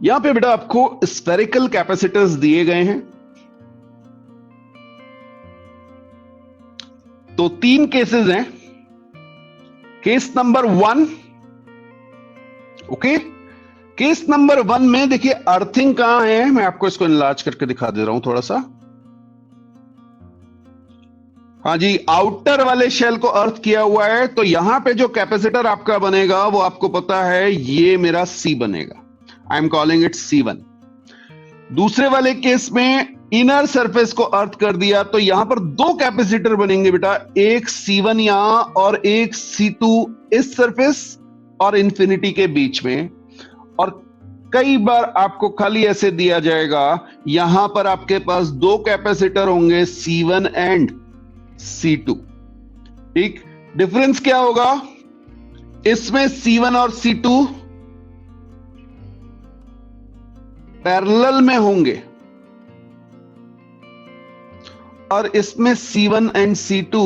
यहां पे बेटा आपको स्फेरिकल कैपेसिटर्स दिए गए हैं। तो 3 केसेस हैं। Case number 1, okay, case number 1 में देखिए अर्थिंग कहां है, मैं आपको इसको इनलार्ज करके दिखा दे रहा हूं थोड़ा सा। हाँ जी, आउटर वाले शेल को अर्थ किया हुआ है, तो यहां पे जो कैपेसिटर आपका बनेगा वो आपको पता है, ये मेरा C बनेगा। I am calling it C1। दूसरे वाले केस में इनर सरफेस को अर्थ कर दिया, तो यहां पर 2 कैपेसिटर बनेंगे बेटा, एक C1 यहां और एक C2 इस सरफेस और इंफिनिटी के बीच में। और कई बार आपको खाली ऐसे दिया जाएगा, यहां पर आपके पास 2 कैपेसिटर होंगे C1 एंड C2। ठीक, डिफरेंस क्या होगा, इसमें C1 और C2 पैरेलल में होंगे और इसमें C1 एंड C2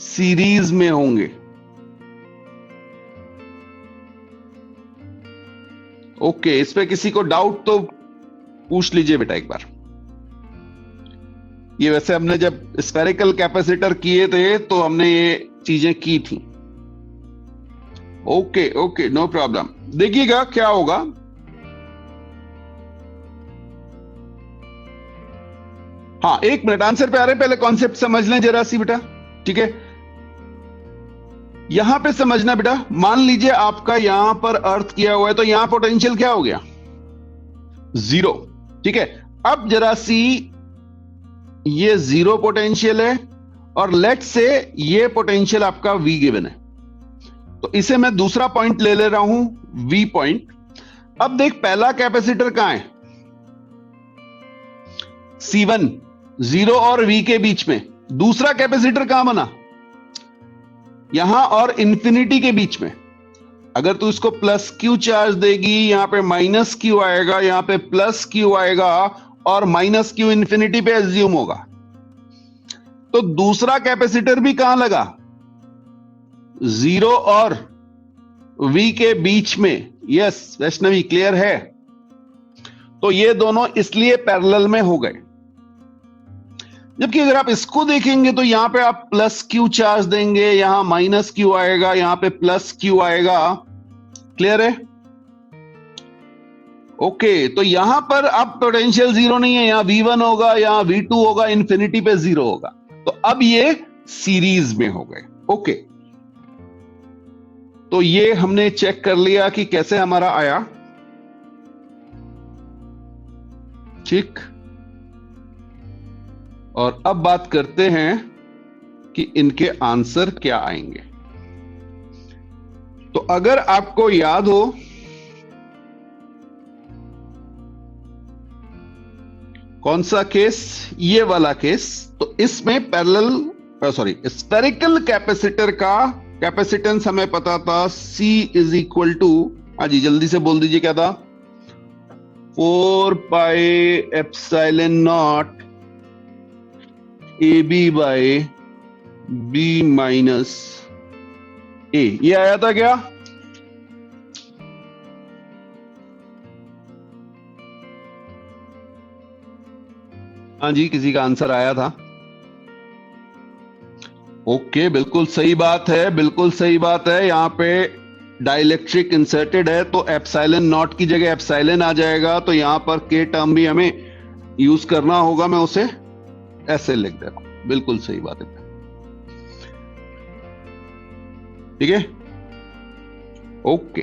सीरीज में होंगे। ओके, इस पे किसी को डाउट तो पूछ लीजिए बेटा एक बार। ये वैसे हमने जब स्फेरिकल कैपेसिटर किए थे तो हमने ये चीजें की थी। Okay okay, no problem. देखिएगा क्या होगा, हाँ, 1 मिनट, आंसर पे आ रहे, पहले कॉन्सेप्ट समझ लें जरा सी बेटा। ठीक है, यहां पे समझना बेटा, मान लीजिए आपका यहां पर अर्थ किया हुआ है, तो यहां पोटेंशियल क्या हो गया, 0। ठीक है, अब जरा सी ये 0 पोटेंशियल है और लेट से ये पोटेंशियल आपका V गिवन है, तो इसे मैं दूसरा पॉइंट ले ले रहा हूं, V पॉइंट। अब देख, पहला कैपेसिटर कहां है, C1, 0 और V के बीच में। दूसरा कैपेसिटर कहां बना, यहां और इंफिनिटी के बीच में। अगर तू इसको प्लस Q चार्ज देगी, यहां पे माइनस Q आएगा, यहां पे प्लस Q आएगा और माइनस Q इंफिनिटी पे एज्यूम होगा। तो दूसरा कैपेसिटर भी कहां लगा, 0 और V के बीच में। यस वैष्णवी, क्लियर है। तो ये दोनों इसलिए पैरेलल में हो गए। जबकि अगर आप इसको देखेंगे तो यहां पे आप प्लस Q चार्ज देंगे, यहां माइनस Q आएगा, यहां पे प्लस Q आएगा। क्लियर है, ओके। तो यहां पर अब पोटेंशियल 0 नहीं है, यहां V1 होगा, यहां V2 होगा, इंफिनिटी पे 0 होगा। तो अब ये सीरीज में हो गए। ओके, तो ये हमने चेक कर लिया कि कैसे हमारा आया। ठीक, और अब बात करते हैं कि इनके आंसर क्या आएंगे। तो अगर आपको याद हो, कौन सा केस, ये वाला केस, तो इसमें स्फेरिकल कैपेसिटर का कैपेसिटेंस हमें पता था, C इज इक्वल टू, हाँ जी जल्दी से बोल दीजिए क्या था, 4 pi epsilon naught AB by B minus A। ये आया था क्या, हाँ जी, किसी का आंसर आया था। ओके, बिल्कुल सही बात है, बिल्कुल सही बात है। यहां पे डाइलेक्ट्रिक इंसर्टेड है तो एप्सिलॉन नॉट की जगह एप्सिलॉन आ जाएगा, तो यहां पर के टर्म भी हमें यूज करना होगा। मैं उसे ऐसे लिख दे रहा हूं, बिल्कुल सही बात है। ठीक है, ओके।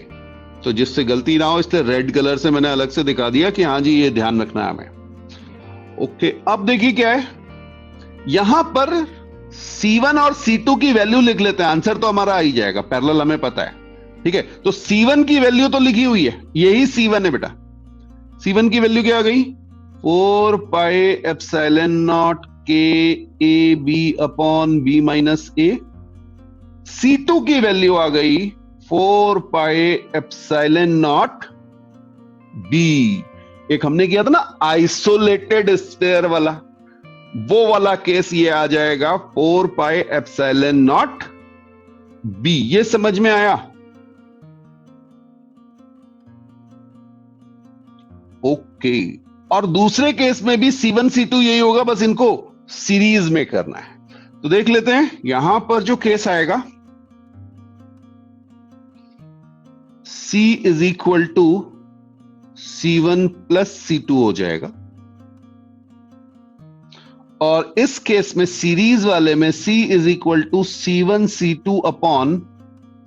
तो जिससे गलती ना हो इसलिए रेड कलर से मैंने अलग से दिखा दिया कि हाँ जी ये ध्यान रखना है हमें। ओके, अब देखिए क्या है, यहां पर C1 और C2 की वैल्यू लिख लेते हैं, आंसर तो हमारा आ ही जाएगा, पैरेलल हमें पता है। ठीक है, तो C1 की वैल्यू तो लिखी हुई है, यही C1 है बेटा। C1 की वैल्यू क्या आ गई, 4 pi epsilon naught K A B upon B minus A. C2 की वैल्यू आ गई 4 पाई एप्सिलॉन नॉट बी। एक हमने किया था ना आइसोलेटेड स्फीयर वाला, वो वाला केस ये आ जाएगा 4 पाई एप्सिलॉन नॉट बी। ये समझ में आया, ओके, और दूसरे केस में भी C1 C2 यही होगा, बस इनको सीरीज में करना है। तो देख लेते हैं, यहां पर जो केस आएगा C is equal to C1 plus C2 हो जाएगा, और इस केस में सीरीज वाले में C is equal to C1 C2 upon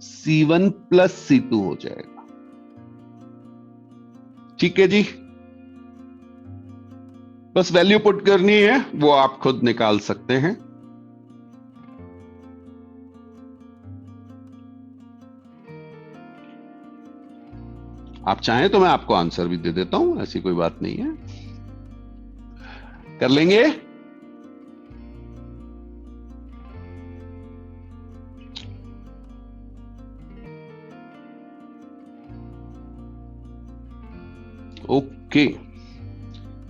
C1 plus C2 हो जाएगा। ठीक है जी, बस वैल्यू पुट करनी है, वो आप खुद निकाल सकते हैं। आप चाहें तो मैं आपको आंसर भी दे देता हूं, ऐसी कोई बात नहीं है, कर लेंगे। ओके,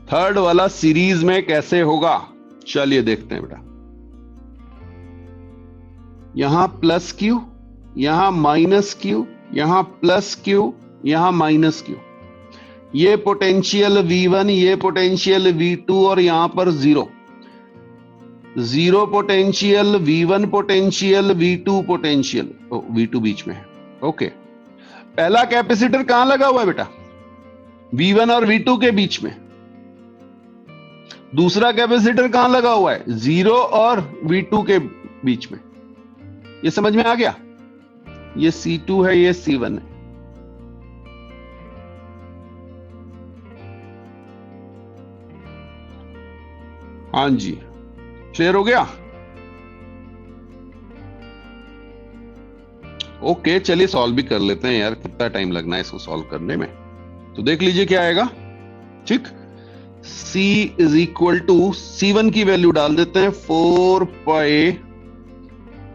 थर्ड वाला सीरीज में कैसे होगा, चलिए देखते हैं बेटा। यहां प्लस क्यू, यहां माइनस क्यू, यहां प्लस क्यू, यहां माइनस क्यू, ये पोटेंशियल V1, ये पोटेंशियल V2, और यहां पर zero, zero potential V1 potential V2 potential, V2 बीच में है। ओके, पहला कैपेसिटर कहां लगा हुआ है बेटा, V1 और V2 के बीच में। दूसरा कैपेसिटर कहां लगा हुआ है, 0 और V2 के बीच में। ये समझ में आ गया, ये C2 है, ये C1 है। हाँ जी, क्लियर हो गया। ओके, चलिए सॉल्व भी कर लेते हैं यार, कितना टाइम लगना है इसको सॉल्व करने में। तो देख लीजिए क्या आएगा। ठीक, C is equal to C1 की वैल्यू डाल देते हैं 4 पाई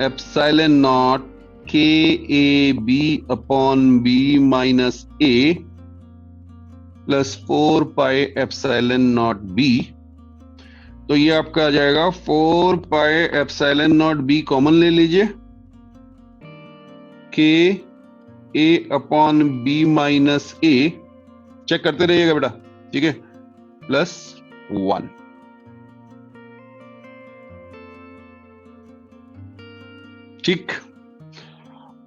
एप्सिलॉन नॉट के ए बी अपॉन बी माइनस ए plus 4 pi epsilon naught B. तो ये आपका आ जाएगा 4 pi epsilon naught B, common ले लीजिए, K A upon B minus A, check करते रहिएगा बेटा, ठीक है, प्लस 1। ठीक,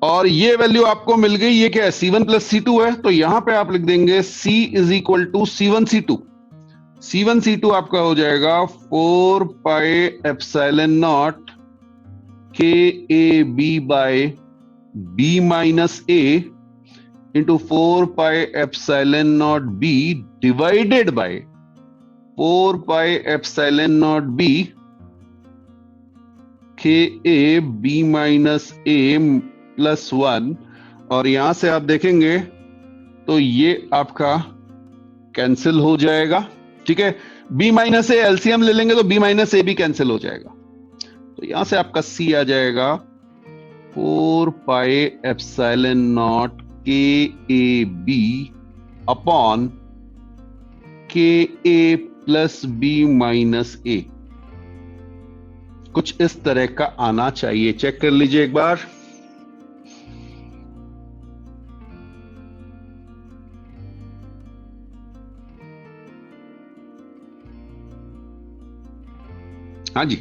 और ये वैल्यू आपको मिल गई, ये क्या है, C1 प्लस C2 है, तो यहां पे आप लिख देंगे C is equal to C1 C2। C1 C2 आपका हो जाएगा 4 pi epsilon naught K A b by b minus a into 4 pi epsilon naught b divided by 4 pi epsilon naught b K A b minus A plus 1। और यहां से आप देखेंगे तो ये आपका कैंसिल हो जाएगा। ठीक है, बी माइनस ए एलसीएम ले लेंगे तो बी माइनस ए भी कैंसिल हो जाएगा। तो यहां से आपका सी आ जाएगा 4 पाई एप्सिलॉन नॉट के ए बी अपॉन के ए प्लस बी माइनस ए। कुछ इस तरह का आना चाहिए, चेक कर लीजिए एक बार। हाँ जी,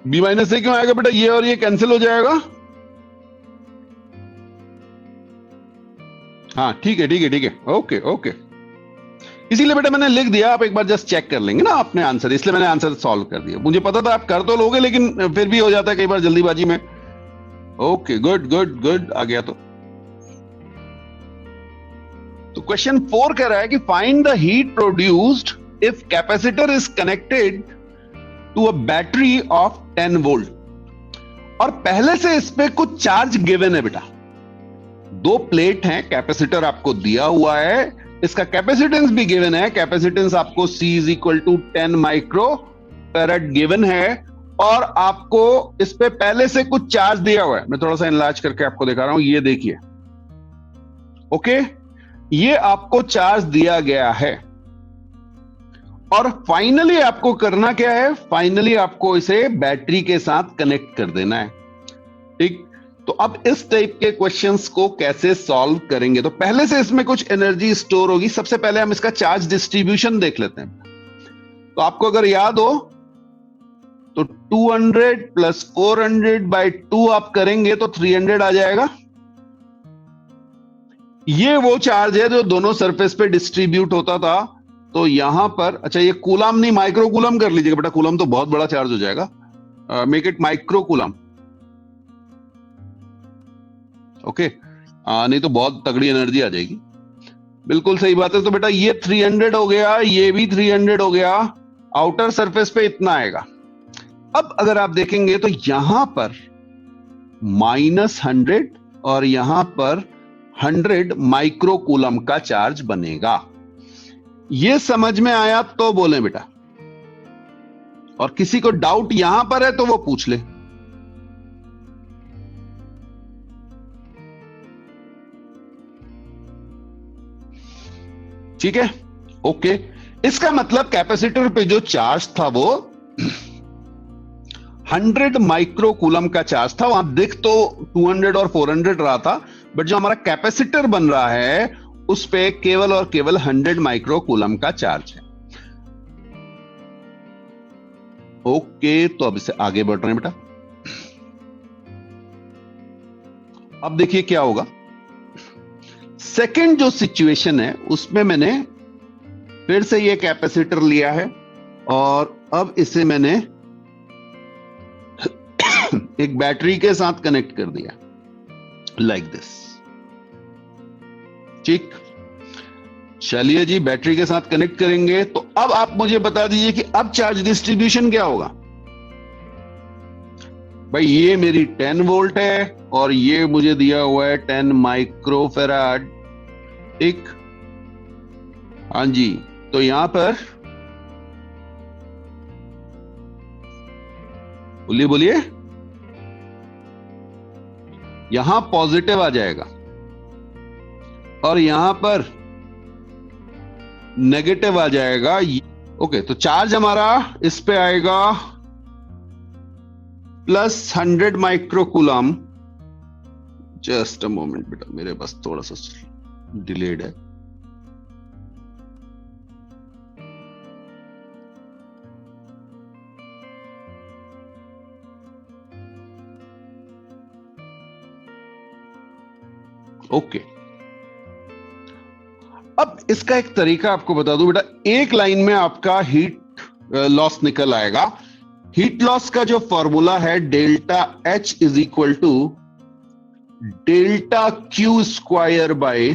बी माइनस ए क्यों आएगा बेटा, ये और ये कैंसिल हो जाएगा। हाँ ठीक है ठीक है ठीक है, ओके ओके, इसीलिए बेटा मैंने लिख दिया, आप एक बार जस्ट चेक कर लेंगे ना आपने आंसर, इसलिए मैंने आंसर सॉल्व कर दिया। मुझे पता था आप कर तो लोगे, लेकिन फिर भी हो जाता है कई बार जल्दीबाजी में। ओके, गुड गुड गुड, आ गया। तो क्वेश्चन 4 कह रहा है कि find the heat produced if capacitor is connected to a battery of 10 volt. और पहले से इस पे कुछ चार्ज गिवन है बेटा, 2 प्लेट हैं, कैपेसिटर आपको दिया हुआ है, इसका कैपेसिटेंस भी गिवन है। कैपेसिटेंस आपको C is equal to 10 micro farad given है, और आपको इस पे पहले से कुछ चार्ज दिया हुआ है। मैं थोड़ा सा इनलार्ज करके आपको दिखा रहा हूं, ये देखिए, ओके, ये आपको चार्ज दिया गया है और फाइनली आपको करना क्या है, फाइनली आपको इसे बैटरी के साथ कनेक्ट कर देना है। ठीक, तो अब इस टाइप के क्वेश्चंस को कैसे सॉल्व करेंगे, तो पहले से इसमें कुछ एनर्जी स्टोर होगी। सबसे पहले हम इसका चार्ज डिस्ट्रीब्यूशन देख लेते हैं। तो आपको अगर याद हो तो 200 प्लस 400/2 आप करेंगे तो 300 आ जाएगा। ये वो चार्ज है जो दोनों सरफेस पे डिस्ट्रीब्यूट होता था। तो यहां पर, अच्छा ये कूलम नहीं माइक्रो कूलम कर लीजिएगा बेटा, कूलम तो बहुत बड़ा चार्ज हो जाएगा। Make it micro coulomb. Okay, नहीं तो बहुत तगड़ी एनर्जी आ जाएगी। बिल्कुल सही बात है। तो बेटा ये 300 हो गया, ये भी 300 हो गया, आउटर सरफेस पे इतना आएगा। अब अगर आप देखेंगे तो यहां पर -100 और यहां पर 100 माइक्रो कूलम का चार्ज बनेगा। ये समझ में आया तो बोले बेटा, और किसी को डाउट यहां पर है तो वो पूछ ले। ठीक है, ओके। इसका मतलब कैपेसिटर पे जो चार्ज था वो 100 माइक्रो कूलम का चार्ज था। वहां दिख तो 200 और 400 रहा था, बट जो हमारा कैपेसिटर बन रहा है उस पे केवल और केवल 100 माइक्रो कूलम का चार्ज है। ओके, तो अब इसे आगे बढ़ रहे हैं बेटा। अब देखिए क्या होगा। सेकंड जो सिचुएशन है उसमें मैंने फिर से ये कैपेसिटर लिया है और अब इसे मैंने एक बैटरी के साथ कनेक्ट कर दिया, लाइक दिस। ठीक, चलिए जी, बैटरी के साथ कनेक्ट करेंगे। तो अब आप मुझे बता दीजिए कि अब चार्ज डिस्ट्रीब्यूशन क्या होगा। भाई ये मेरी 10 वोल्ट है और ये मुझे दिया हुआ है 10 माइक्रोफैराड। ठीक, हाँ जी, तो यहां पर बोलिए बोलिए, यहां पॉजिटिव आ जाएगा और यहां पर नेगेटिव आ जाएगा। ओके, तो चार्ज हमारा इस पे आएगा +100 micro coulomb. Just a moment बेटा, मेरे पास थोड़ा सा डिलेड है। ओके, अब इसका एक तरीका आपको बता दूं बेटा। एक लाइन में आपका हीट लॉस निकल आएगा। हीट लॉस का जो फॉर्मूला है delta H is equal to delta Q square by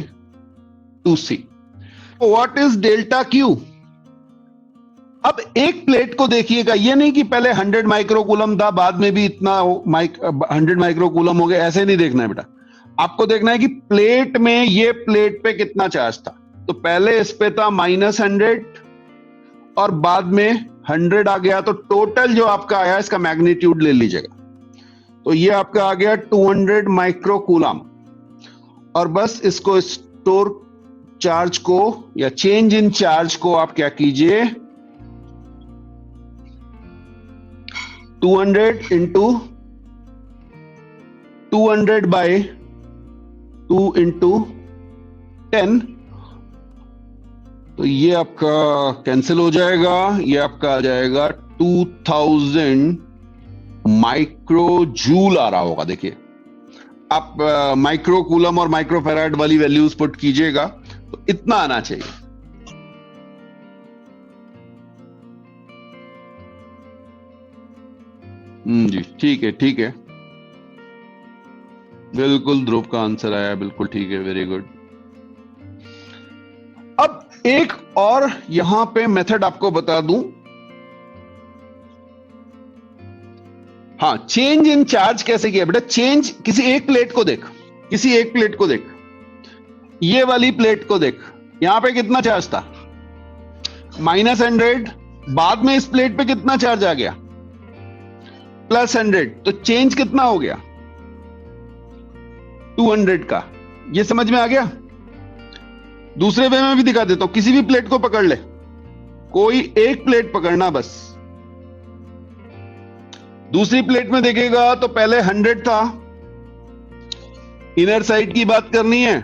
2C। What is delta Q? अब एक प्लेट को देखिएगा, ये नहीं कि पहले 100 माइक्रो कूलम था बाद में भी इतना 100 माइक्रो कूलम हो गया, ऐसे नहीं देखना है बेटा। आपको देखना है कि प्लेट में, ये प्लेट पे कितना चार्ज था। तो पहले इस पे था -100 और बाद में 100 आ गया, तो टोटल जो आपका आया इसका मैग्नीट्यूड ले लीजिएगा। तो ये आपका आ गया 200 माइक्रो कूलम। और बस इसको स्टोर चार्ज को या चेंज इन चार्ज को आप क्या कीजिए, 200 इंटू 200/2 इंटू 10। तो ये आपका कैंसिल हो जाएगा, ये आपका आ जाएगा 2000 माइक्रो जूल आ रहा होगा। देखिए आप माइक्रो कूलम और माइक्रो फैराड वाली वैल्यूज पुट कीजिएगा तो इतना आना चाहिए। जी ठीक है, ठीक है, बिल्कुल ध्रुव का आंसर आया, बिल्कुल ठीक है, वेरी गुड। अब एक और यहां पे मेथड आपको बता दूं। हाँ, चेंज इन चार्ज कैसे किया बेटा। चेंज, किसी एक प्लेट को देख, किसी एक प्लेट को देख, ये वाली प्लेट को देख, यहां पे कितना चार्ज था, -100। बाद में इस प्लेट पे कितना चार्ज आ गया, +100। तो चेंज कितना हो गया, 200 का। ये समझ में आ गया। दूसरे वे में भी दिखा देता हूं, किसी भी प्लेट को पकड़ ले, कोई एक प्लेट पकड़ना बस। दूसरी प्लेट में देखेगा तो पहले 100 था, इनर साइड की बात करनी है।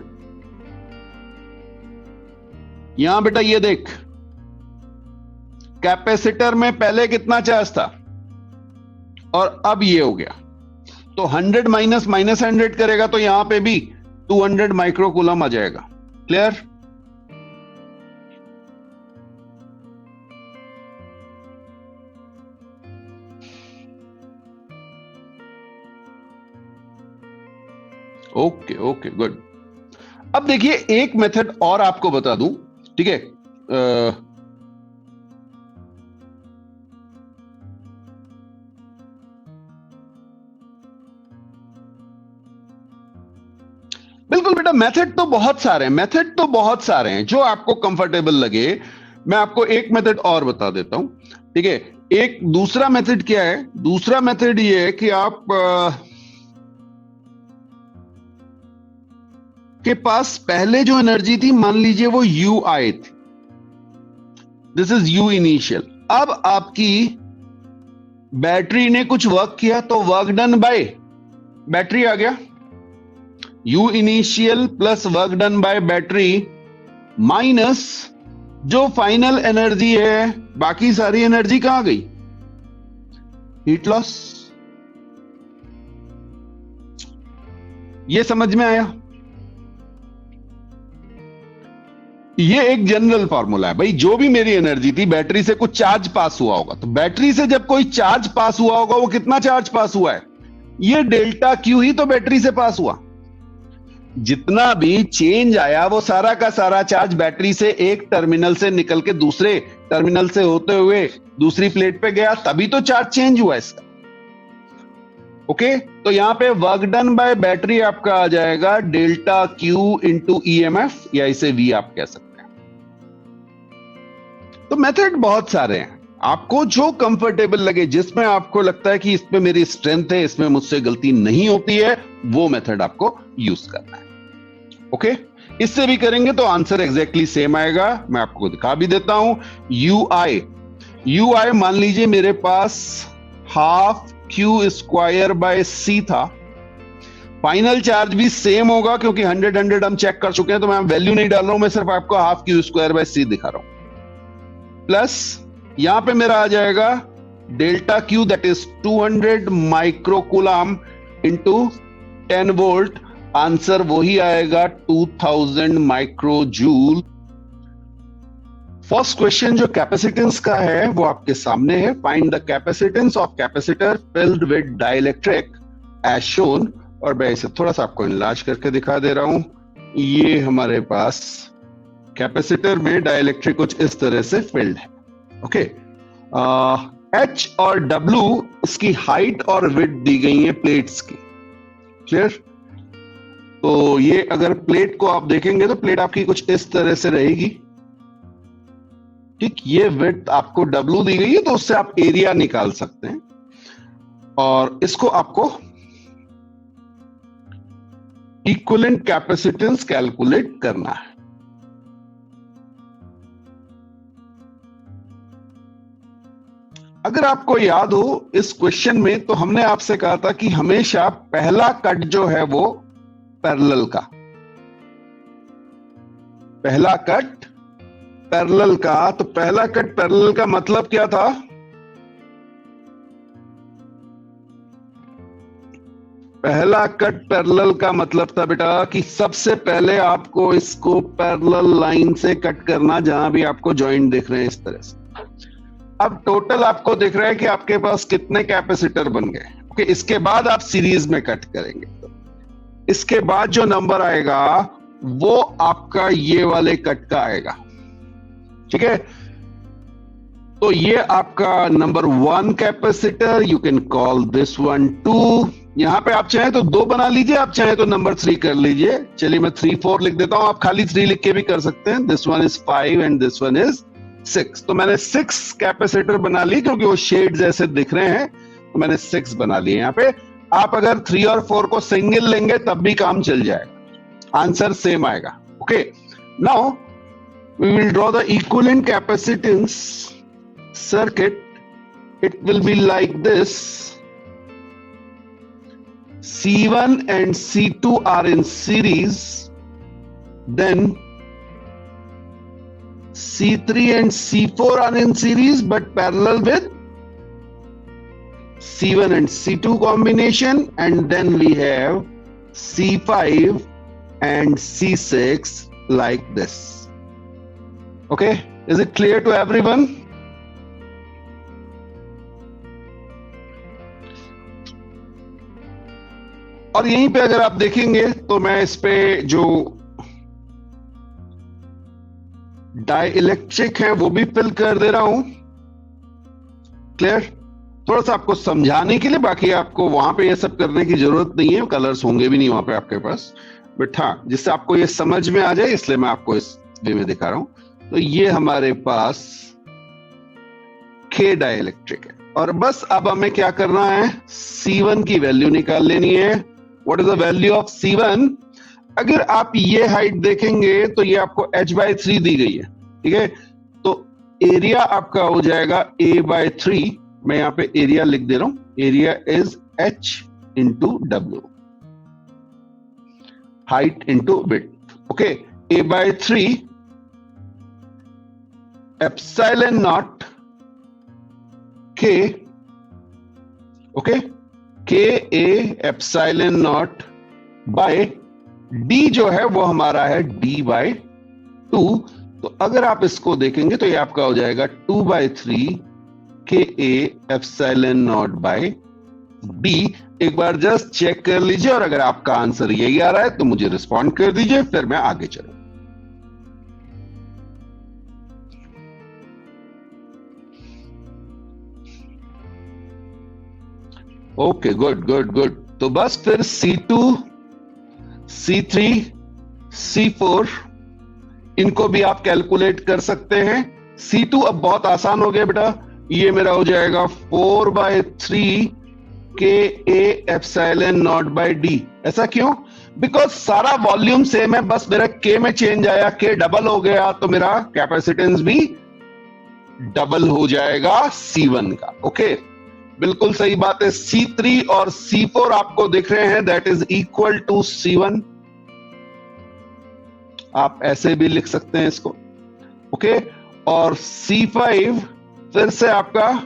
यहां बेटा ये देख, कैपेसिटर में पहले कितना चार्ज था और अब ये हो गया, तो 100 माइनस माइनस 100 करेगा तो यहां पे भी 200 माइक्रो कूलम आ जाएगा। क्लियर? Okay okay good. अब देखिए एक मेथड और आपको बता दूं, ठीक है? बिल्कुल बेटा, मेथड तो बहुत सारे हैं, मेथड तो बहुत सारे हैं, जो आपको कंफर्टेबल लगे। मैं आपको एक मेथड और बता देता हूं, ठीक है? एक दूसरा मेथड क्या है? दूसरा मेथड ये है कि आप के पास पहले जो एनर्जी थी, मान लीजिए वो यू आई थी, दिस इज यू इनिशियल। अब आपकी बैटरी ने कुछ वर्क किया तो वर्क डन बाय बैटरी आ गया, you initial plus work done by battery minus जो फाइनल एनर्जी है, बाकी सारी एनर्जी कहां गई? Heat loss. ये समझ में आया? ये एक जनरल फॉर्मूला है भाई, जो भी मेरी एनर्जी थी, बैटरी से कुछ चार्ज पास हुआ होगा, तो बैटरी से जब कोई चार्ज पास हुआ होगा, वो कितना चार्ज पास हुआ है? ये डेल्टा क्यू ही तो बैटरी से पास हुआ। जितना भी चेंज आया वो सारा का सारा चार्ज बैटरी से एक टर्मिनल से निकल के दूसरे टर्मिनल से होते हुए दूसरी प्लेट पे गया, तभी तो चार्ज चेंज हुआ इसका। ओके, तो यहां पे वर्क डन बाय बैटरी आपका आ जाएगा डेल्टा क्यू इंटू ईएमएफ, या इसे वी आप कह सकते हैं। तो मेथड बहुत सारे हैं, आपको जो कंफर्टेबल लगे, जिसमें आपको लगता है कि इसमें मेरी स्ट्रेंथ है, इसमें मुझसे गलती नहीं होती है, वो मेथड आपको यूज करना है। ओके, इससे भी करेंगे तो आंसर एग्जैक्टली सेम आएगा। मैं आपको दिखा भी देता हूं। यू आई मान लीजिए मेरे पास हाफ क्यू स्क्वायर बाय सी था, फाइनल चार्ज भी सेम होगा क्योंकि 100 हम चेक कर चुके हैं, तो मैं वैल्यू नहीं डाल रहा हूं, मैं सिर्फ आपको half Q square by C दिखा रहा हूं। प्लस यहां पे मेरा आ जाएगा delta Q, that is 200 microcoulomb into 10 volt, answer वही आएगा 2000 माइक्रो जूल। फर्स्ट क्वेश्चन जो कैपेसिटेंस का है वो आपके सामने है। Find the capacitance of capacitor filled with dielectric as shown, और मैं इसे थोड़ा सा आपको इनलार्ज करके दिखा दे रहा हूं। ये हमारे पास कैपेसिटर में डाइलेक्ट्रिक कुछ इस तरह से फिल्ड है। ओके, एच और डब्ल्यू इसकी हाइट और विड्थ दी गई है प्लेट्स की। क्लियर? तो ये अगर प्लेट को आप देखेंगे तो प्लेट आपकी कुछ इस तरह से रहेगी, ठीक? ये विड्थ आपको डब्ल्यू दी गई है, तो उससे आप एरिया निकाल सकते हैं, और इसको आपको इक्विवेलेंट कैपेसिटेंस कैलकुलेट करना है। अगर आपको याद हो इस क्वेश्चन में, तो हमने आपसे कहा था कि हमेशा पहला कट जो है वो पैरेलल का, पहला कट पैरेलल का, तो पहला कट पैरेलल का मतलब क्या था? पहला कट पैरेलल का मतलब था बेटा कि सबसे पहले आपको इसको पैरेलल लाइन से कट करना, जहां भी आपको जॉइंट दिख रहे हैं इस तरह से। अब टोटल आपको दिख रहा है कि आपके पास कितने कैपेसिटर बन गए। ओके, इसके बाद आप सीरीज में कट करेंगे, तो इसके बाद जो नंबर आएगा वो आपका ये वाले कट का आएगा। ठीक है, तो ये आपका number 1 capacitor, you can call this one 2। यहां पे आप चाहें तो 2 बना लीजिए, आप चाहें तो नंबर 3 कर लीजिए। चलिए मैं 3 4 लिख देता हूं, आप खाली 3 लिख के भी कर सकते हैं। This one is 5 and this one is 6। तो मैंने 6 कैपेसिटर बना ली, क्योंकि वो शेड्स ऐसे दिख रहे हैं, तो मैंने 6 बना लिए। यहां पे आप अगर 3 और 4 को सिंगल लेंगे तब भी काम चल जाएगा, आंसर सेम आएगा। Okay, Now we will draw the equivalent capacitance circuit. It will be like this. C1 and C2 are in series, then C3 and C4 are in series but parallel with C1 and C2 combination, and then we have C5 and C6 like this. Okay, is it clear to everyone? और यहीं पे अगर आप देखेंगे तो मैं इस पे जो डाई इलेक्ट्रिक है वो भी फिल कर दे रहा हूं. क्लियर? थोड़ा सा आपको समझाने के लिए, बाकी आपको वहां पे ये सब करने की जरूरत नहीं है, कलर्स होंगे भी नहीं वहां पे आपके पास, बट हाँ जिससे आपको ये समझ में आ जाए इसलिए मैं आपको इस वे में दिखा रहा हूं. तो ये हमारे पास K डाई इलेक्ट्रिक है और बस अब हमें क्या करना है, C1 की वैल्यू निकाल लेनी है. What is the value of C1? अगर आप ये हाइट देखेंगे तो ये आपको h/3 दी गई है. ठीक है, तो एरिया आपका हो जाएगा a/3. मैं यहां पे एरिया लिख दे रहा हूं. Area is h into W, height into width. Okay, a/3 epsilon naught K. Okay, K A epsilon naught by D जो है वो हमारा है D/2. तो अगर आप इसको देखेंगे तो ये आपका हो जाएगा 2/3 K A epsilon naught by D. एक बार जस्ट चेक कर लीजिए और अगर आपका आंसर यही आ रहा है तो मुझे रिस्पॉन्ड कर दीजिए, फिर मैं आगे चलूं. Okay, good good good. तो बस फिर C2, C3, C4 इनको भी आप कैलकुलेट कर सकते हैं. C2 अब बहुत आसान हो गया बेटा, ये मेरा हो जाएगा 4/3 K A epsilon naught by D. ऐसा क्यों? बिकॉज सारा वॉल्यूम सेम है, बस मेरा K में चेंज आया, K डबल हो गया तो मेरा कैपेसिटेंस भी डबल हो जाएगा C1 का. ओके, बिल्कुल सही बात है. C3 और C4 आपको दिख रहे हैं, that is equal to C1. आप ऐसे भी लिख सकते हैं इसको. ओके, और C5 फिर से आपका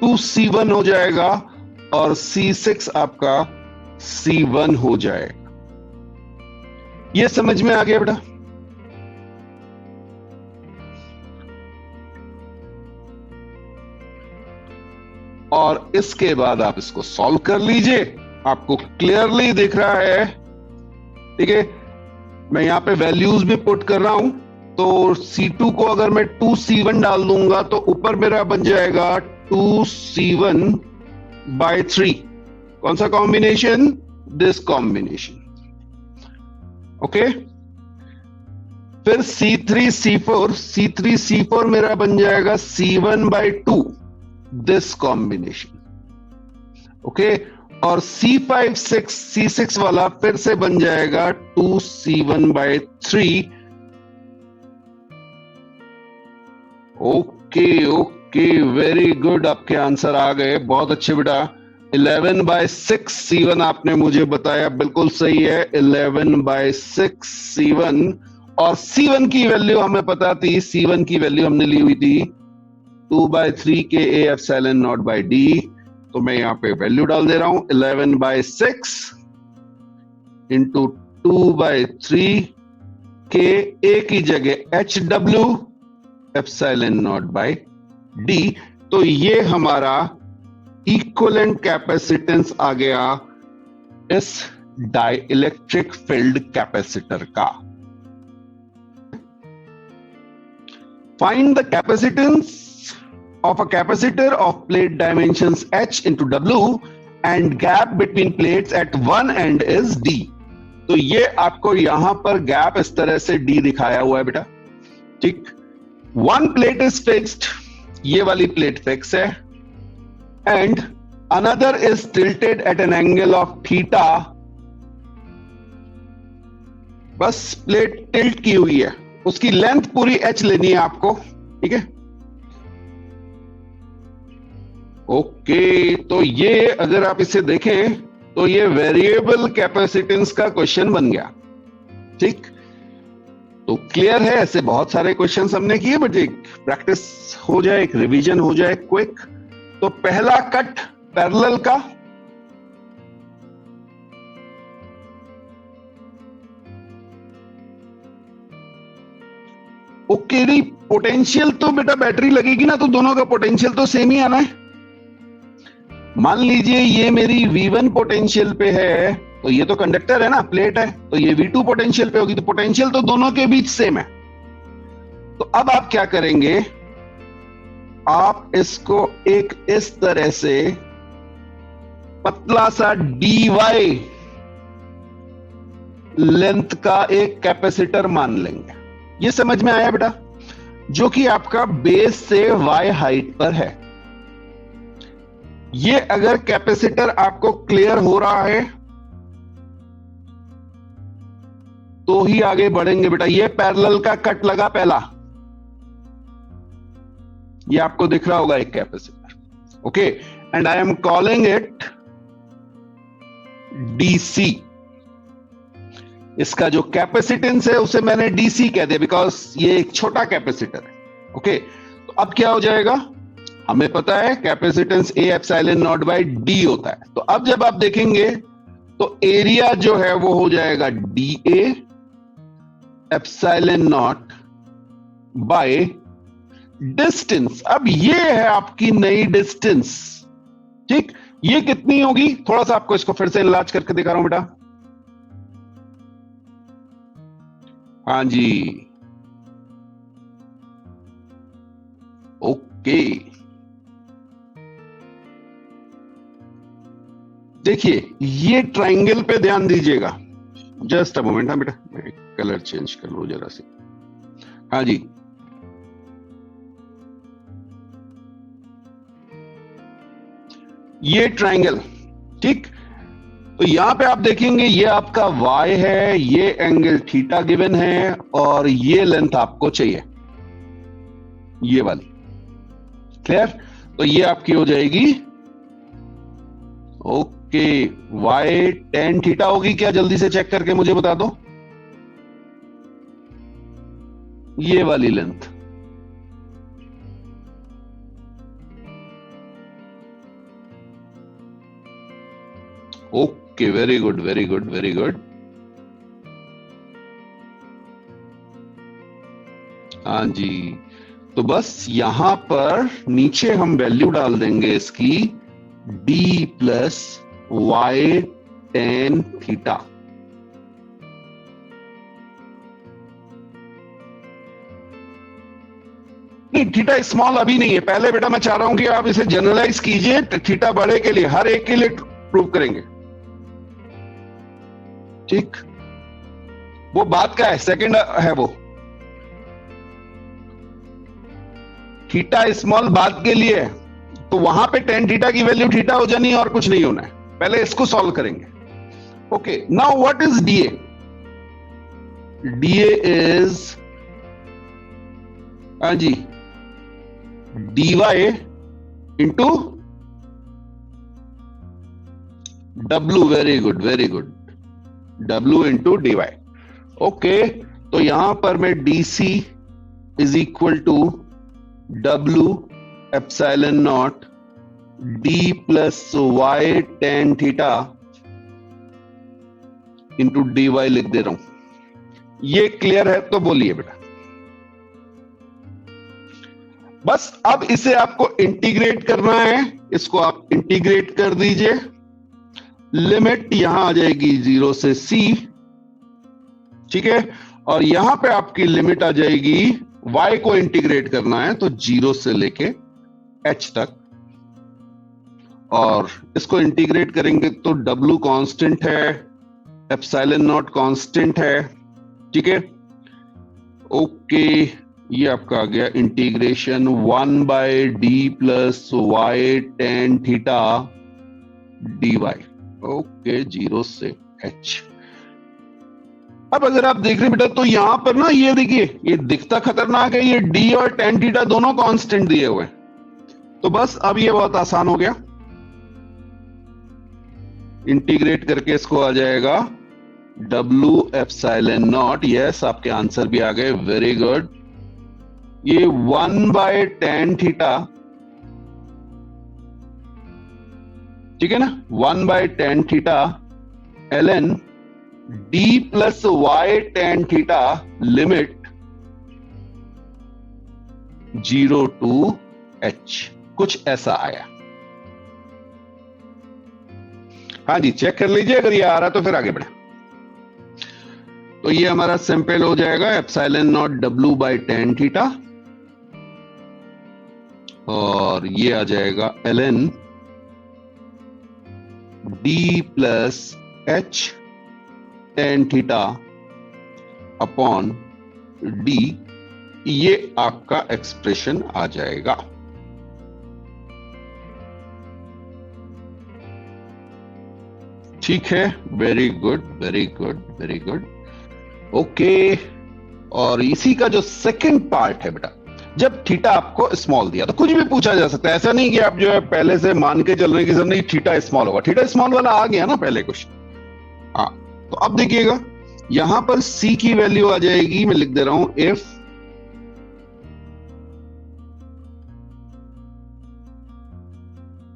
2C1 हो जाएगा और C6 आपका C1 हो जाएगा. ये समझ में आ गया बेटा? और इसके बाद आप इसको सॉल्व कर लीजिए, आपको क्लियरली दिख रहा है. ठीक है, मैं यहां पे वैल्यूज भी पुट कर रहा हूं. तो C2 को अगर मैं 2C1 डाल दूंगा तो ऊपर मेरा बन जाएगा 2C1/3. कौन सा कॉम्बिनेशन? This combination. ओके, फिर C3 C4 मेरा बन जाएगा C1/2, दिस कॉम्बिनेशन. ओके, और C5 6 C6 वाला फिर से बन जाएगा 2C1/3. Okay okay, very good, आपके आंसर आ गए, बहुत अच्छे बेटा. 11/6 C1 आपने मुझे बताया, बिल्कुल सही है. 11/6 C1, और C1 की वैल्यू हमें पता थी, C1 की वैल्यू हमने ली हुई थी 2/3 K A epsilon naught by D. तो मैं यहां पे वैल्यू डाल दे रहा हूं, 11/6 इंटू 2/3 K A की जगह HW epsilon naught by D. तो ये हमारा इक्विवेलेंट कैपेसिटेंस आ गया इस डाई इलेक्ट्रिक फील्ड कैपेसिटर का. Find the capacitance of a capacitor of plate dimensions h into W and gap between plates at one end is D. तो ये आपको यहां पर गैप इस तरह से D दिखाया हुआ है बेटा. ठीक, one plate is fixed, ये वाली प्लेट फिक्स है, and another is tilted at an angle of theta. बस प्लेट टिल्ट की हुई है, उसकी लेंथ पूरी h लेनी है आपको, ठीक है। ओके, तो ये अगर आप इसे देखें तो ये वेरिएबल कैपेसिटेंस का क्वेश्चन बन गया, ठीक। तो क्लियर है, ऐसे बहुत सारे क्वेश्चंस हमने किए, बट एक प्रैक्टिस हो जाए, एक रिवीजन हो जाए क्विक। तो पहला कट पैरेलल का, ओके। नहीं, पोटेंशियल तो बेटा बैटरी लगेगी ना, तो दोनों का पोटेंशियल तो सेम ही आना है। मान लीजिए ये मेरी V1 पोटेंशियल पे है, तो ये तो कंडक्टर है ना, प्लेट है, तो ये V2 पोटेंशियल पे होगी, तो पोटेंशियल तो दोनों के बीच सेम है। तो अब आप क्या करेंगे, आप इसको एक इस तरह से पतला सा dy लेंथ का एक कैपेसिटर मान लेंगे। ये समझ में आया बेटा, जो कि आपका बेस से y हाइट पर है। ये अगर कैपेसिटर आपको क्लियर हो रहा है तो ही आगे बढ़ेंगे बेटा। ये पैरेलल का कट लगा पहला, ये आपको दिख रहा होगा एक capacitor, okay. And I am calling it DC। इसका जो कैपेसिटेंस है उसे मैंने DC कह दिया, बिकॉज ये एक छोटा कैपेसिटर है, ओके। तो अब क्या हो जाएगा, हमें पता है capacitance A epsilon naught by D होता है। तो अब जब आप देखेंगे तो एरिया जो है वो हो जाएगा DA epsilon naught by distance. अब ये है आपकी नई डिस्टेंस, ठीक। ये कितनी होगी, थोड़ा सा आपको इसको फिर से इलाज करके दिखा रहा हूं बेटा। हाँ जी, ओके। देखिए ये ट्राइंगल पे ध्यान दीजिएगा, जस्ट अ मोमेंट। हाँ बेटा, मैं कलर चेंज कर लूं जरा से। हाँ जी, ये ट्राइंगल, ठीक। तो यहां पे आप देखेंगे ये आपका y है, ये एंगल थीटा गिवन है, और ये लेंथ आपको चाहिए, ये वाली। क्लियर? तो ये आपकी हो जाएगी, ओके, y tan थीटा होगी क्या, जल्दी से चेक करके मुझे बता दो। ये वाली length, okay, very good, very good, very good. हाँ जी, तो बस यहां पर नीचे हम वैल्यू डाल देंगे इसकी d plus y tan theta. नहीं, थीटा स्मॉल अभी नहीं है, पहले बेटा मैं चाह रहा हूं कि आप इसे जनरलाइज कीजिए, थीटा बड़े के लिए, हर एक के लिए प्रूव करेंगे, ठीक। वो बात का है, सेकंड है वो, थीटा स्मॉल बात के लिए है। तो वहां पे tan थीटा की वैल्यू थीटा हो जानी है और कुछ नहीं होना है, पहले इसको सॉल्व करेंगे। Okay, now what is dA? dA is, हाँ जी, dy into w। Very good, very good, w into dy। Okay, तो यहां पर मैं dc is equal to w epsilon naught d plus y tan theta into dy लिख दे रहा हूं। ये क्लियर है तो बोलिए बेटा। बस अब इसे आपको इंटीग्रेट करना है, इसको आप इंटीग्रेट कर दीजिए। लिमिट यहां आ जाएगी 0 से c, ठीक है। और यहां पे आपकी लिमिट आ जाएगी, y को इंटीग्रेट करना है तो 0 से लेके h तक, और इसको इंटीग्रेट करेंगे तो w कांस्टेंट है, एप्सिलॉन नॉट कांस्टेंट है, ठीक है। ओके, ये आपका आ गया integration 1 by D plus Y tan theta dy। Okay, 0 से h। अब अगर आप देख रहे हैं बेटा तो यहां पर ना ये देखिए, ये दिखता खतरनाक है, ये डी और tan थीटा दोनों कांस्टेंट दिए हुए हैं। तो बस अब ये बहुत आसान हो गया, इंटीग्रेट करके इसको आ जाएगा W एप्सिलॉन नॉट। यस, आपके आंसर भी आ गए, वेरी गुड। ये 1/tan थीटा, ठीक है ना, 1/tan theta ln d plus y tan theta limit 0 to h, कुछ ऐसा आया। हाँ जी, चेक कर लीजिए, अगर ये आ रहा तो फिर आगे बढ़े। तो ये हमारा सिंपल हो जाएगा एप्सिलॉन नॉट W/tan थीटा, और ये आ जाएगा ln d plus h tan theta upon d। ये आपका एक्सप्रेशन आ जाएगा। ठीक है, very good very good very good, okay. और इसी का जो सेकंड पार्ट है बेटा, जब थीटा आपको स्मॉल दिया तो कुछ भी पूछा जा सकता है, ऐसा नहीं कि आप जो है पहले से मान के चल रहे हैं कि सर नहीं थीटा स्मॉल होगा। थीटा स्मॉल वाला आ गया ना पहले क्वेश्चन। हाँ, तो अब देखिएगा यहां पर c की वैल्यू आ जाएगी, मैं लिख दे रहा हूं, इफ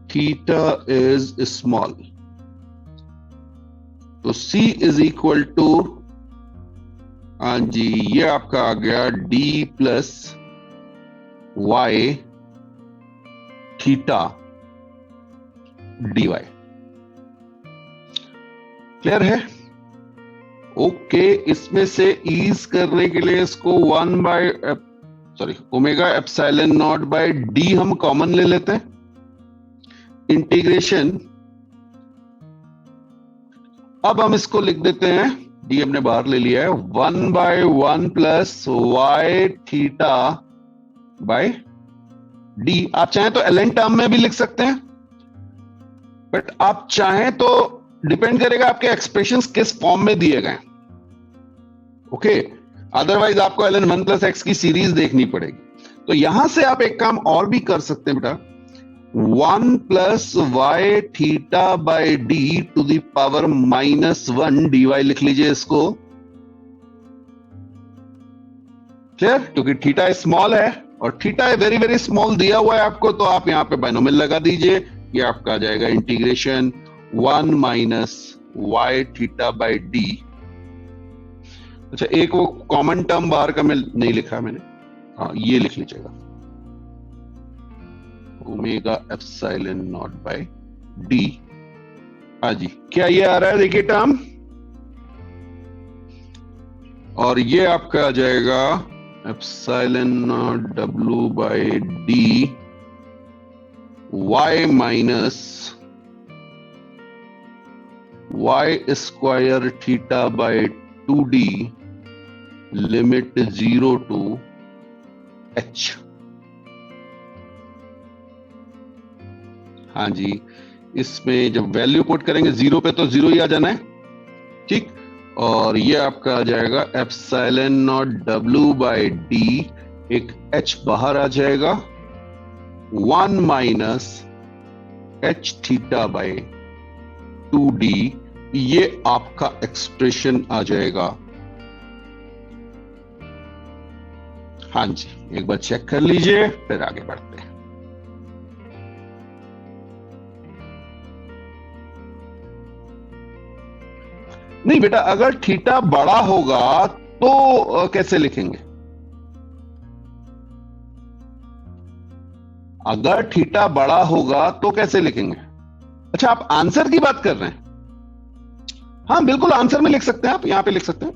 थीटा इज स्मॉल, तो c इज इक्वल टू, हाँ जी, ये आपका आ गया d plus y theta dy। Clear है? ओके, इसमें से ईज करने के लिए इसको omega epsilon naught by D हम कॉमन ले लेते हैं, इंटीग्रेशन। अब हम इसको लिख देते हैं, डी हमने बाहर ले लिया है, 1/1 plus y theta by D. आप चाहें तो ln टर्म में भी लिख सकते हैं, बट आप चाहें तो डिपेंड करेगा आपके एक्सप्रेशंस किस फॉर्म में दिए गए। ओके, अदरवाइज आपको ln 1 प्लस एक्स की सीरीज देखनी पड़ेगी। तो यहां से आप एक काम और भी कर सकते हैं बेटा, 1 plus y theta by D to the power -1 dy लिख लीजिए इसको। क्लियर? क्योंकि थीटा स्मॉल है और थीटा वेरी वेरी स्मॉल दिया हुआ है आपको, तो आप यहां पे बाइनोमियल लगा दीजिए, ये आपका आ जाएगा integration 1 minus y theta by D. अच्छा, एक वो कॉमन टर्म बाहर का मैं नहीं लिखा मैंने, हाँ ये लिख लीजिएगा, omega epsilon naught by D. हाँ जी, क्या ये आ रहा है? देखिए टर्म, और ये आपका आ जाएगा epsilon naught W by D y minus y square theta by 2d limit 0 to h। हाँ जी, इसमें जब वैल्यू पुट करेंगे 0 पे तो 0 ही आ जाना है, ठीक। और ये आपका आ जाएगा epsilon naught W by D, एक h बाहर आ जाएगा, 1 minus h theta by 2d। ये आपका एक्सप्रेशन आ जाएगा। हाँ जी, एक बार चेक कर लीजिए, फिर आगे बढ़ते हैं। नहीं बेटा, अगर थीटा बड़ा होगा तो कैसे लिखेंगे? अगर थीटा बड़ा होगा तो कैसे लिखेंगे? अच्छा, आप आंसर की बात कर रहे हैं? हाँ बिल्कुल, आंसर में लिख सकते हैं, आप यहां पे लिख सकते हैं।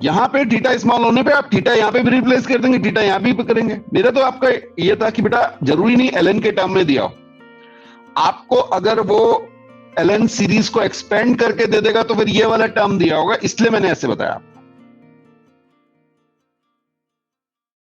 यहां पे थीटा स्मॉल होने पे आप थीटा यहां पे भी रिप्लेस कर देंगे, थीटा यहां भी करेंगे। मेरा तो आपका ये था कि बेटा जरूरी नहीं ln के टर्म में दिया हो, आपको अगर वो ln सीरीज को एक्सपेंड करके दे देगा तो फिर ये वाला टर्म दिया होगा, इसलिए मैंने ऐसे बताया।